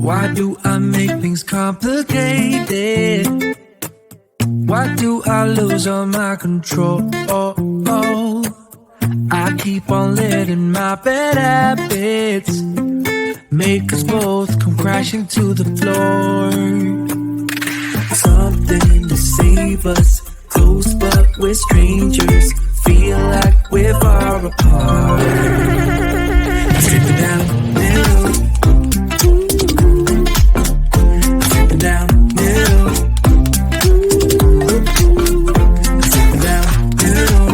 Why do I make things complicated? Why do I lose all my control? I keep on letting my bad habits make us both come crashing to the floor. Something to save us, close but we're strangers. Feel like we're far apart. Dripping down middle, dripping down middle, dripping down middle.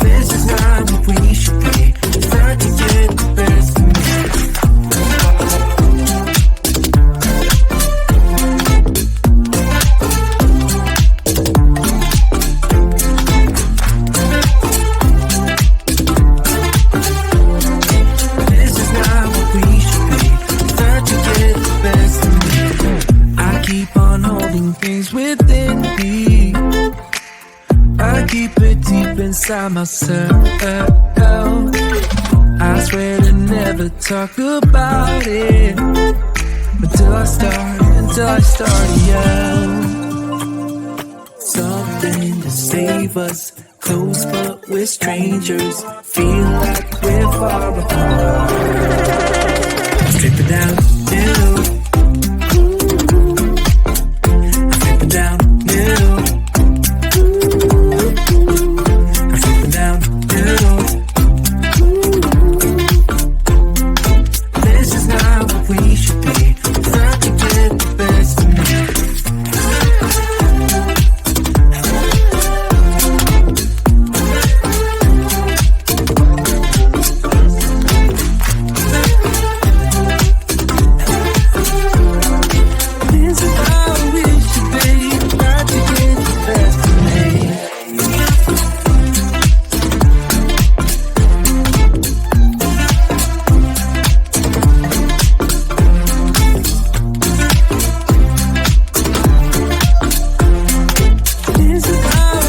This is not what we should be. Start to get the best of me. Within me, I keep it deep inside myself. I swear to never talk about it until I start to yell. Something to save us, close but we're strangers. Feel like we're far apart. Stripping down middle, down middle, I'm slipping down middle. This is not what we should be. Start to get the best of me. This is how we should be. Start to get the best of me. This is how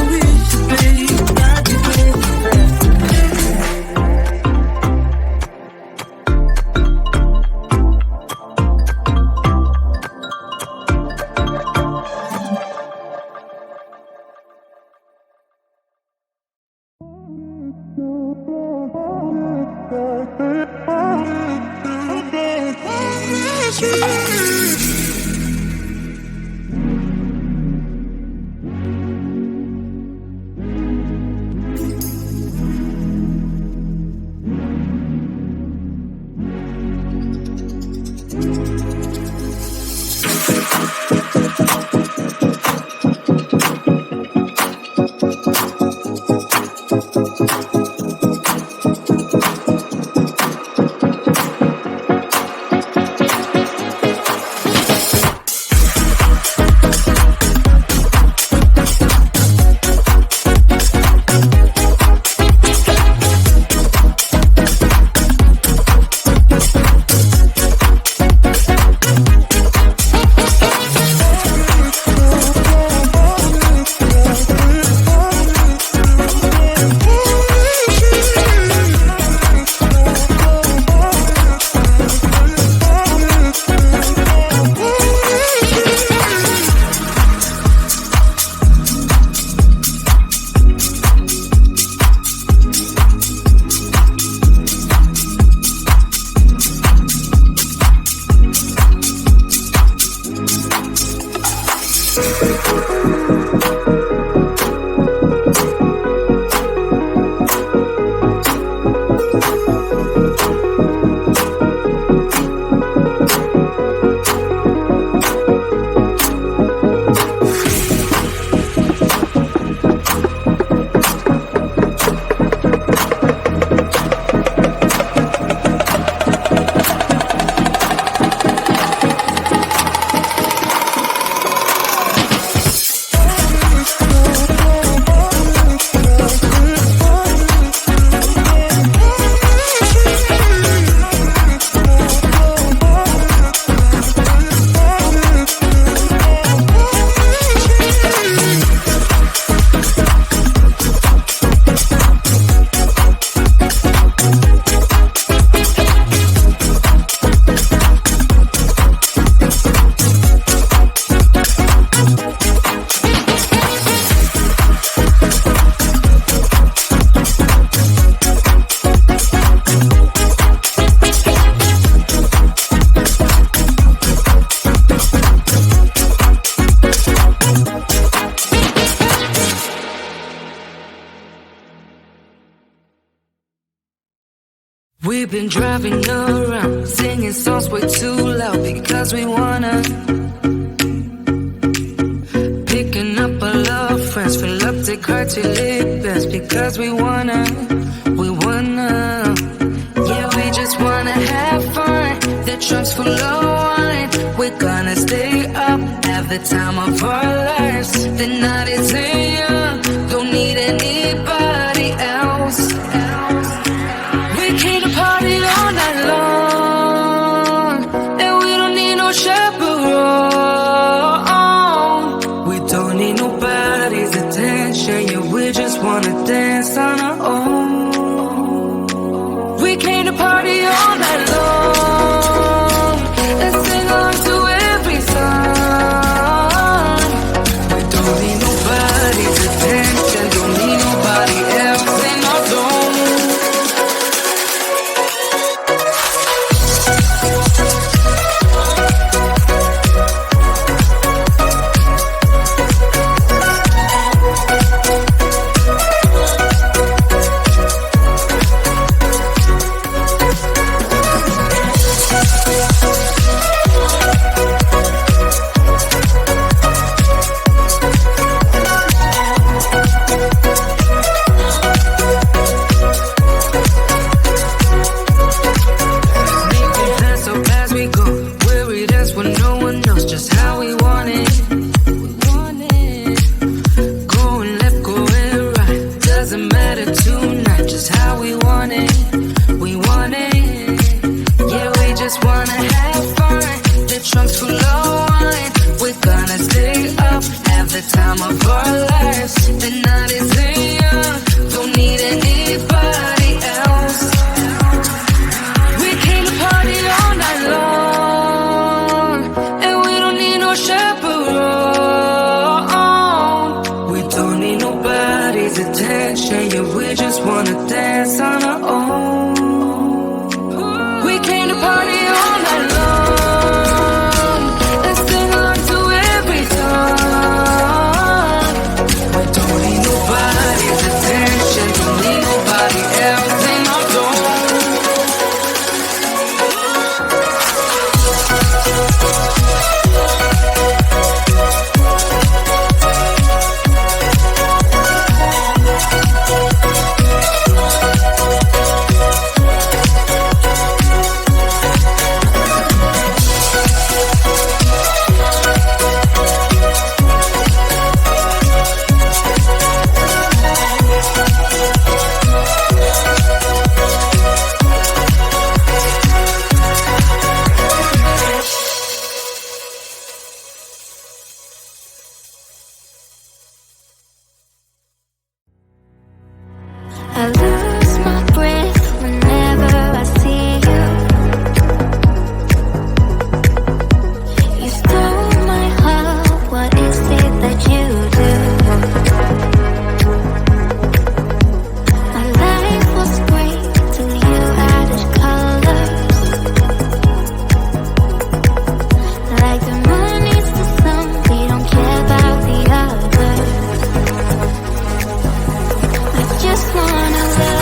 we should be. Start to get the best of me. We've been driving around, singing songs way too loud because we wanna. Picking up our love friends, fill up the car till it bends because we wanna. Yeah, we just wanna have fun. The trunk's full of wine. We're gonna stay up, have the time of our lives. The night is young, don't need anybody else. We came to party all night long, and we don't need no chaperone. We don't need nobody's attention, yeah, we just wanna dance on our own. We came to party all night long and sing along to every song. We don't need nobody's attention, don't need nobody else in our zone. Just wanna love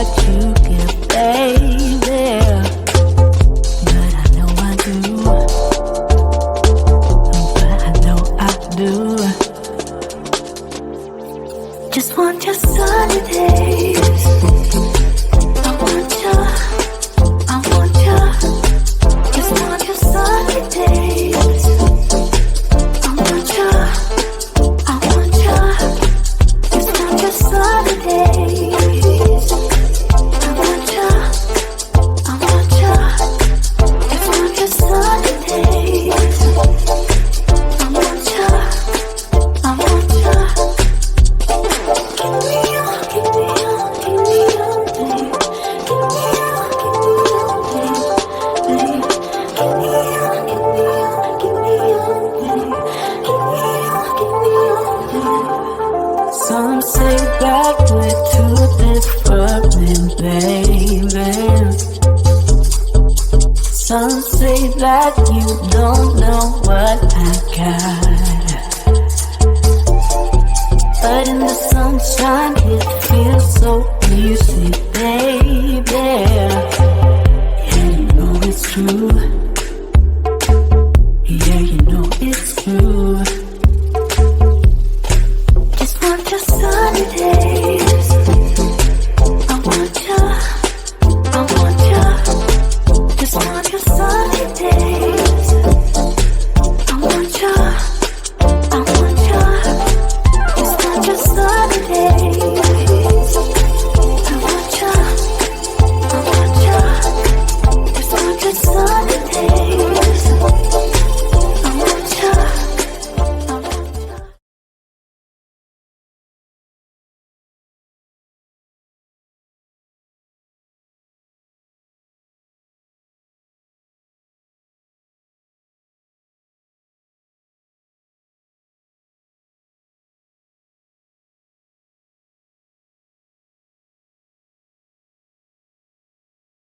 what you give, baby. But I know I do. But I know I do. Just want your sunny days. I want you. I want you. Just want your sunny days. I want you. I want you. Just want your sunny days. I want you. I want you. Just want your sunny days. I want you. I want you. Give me all, give me all, give me all, babe. Give me all, give me all, babe. Give me all, give me all, give me all, babe. Give me all, give me all, babe. Some say that we're too different, baby. Some say that you don't know what I got. But in the sunshine it feels so easy, baby. And you know it's true. Yeah, you know it's true.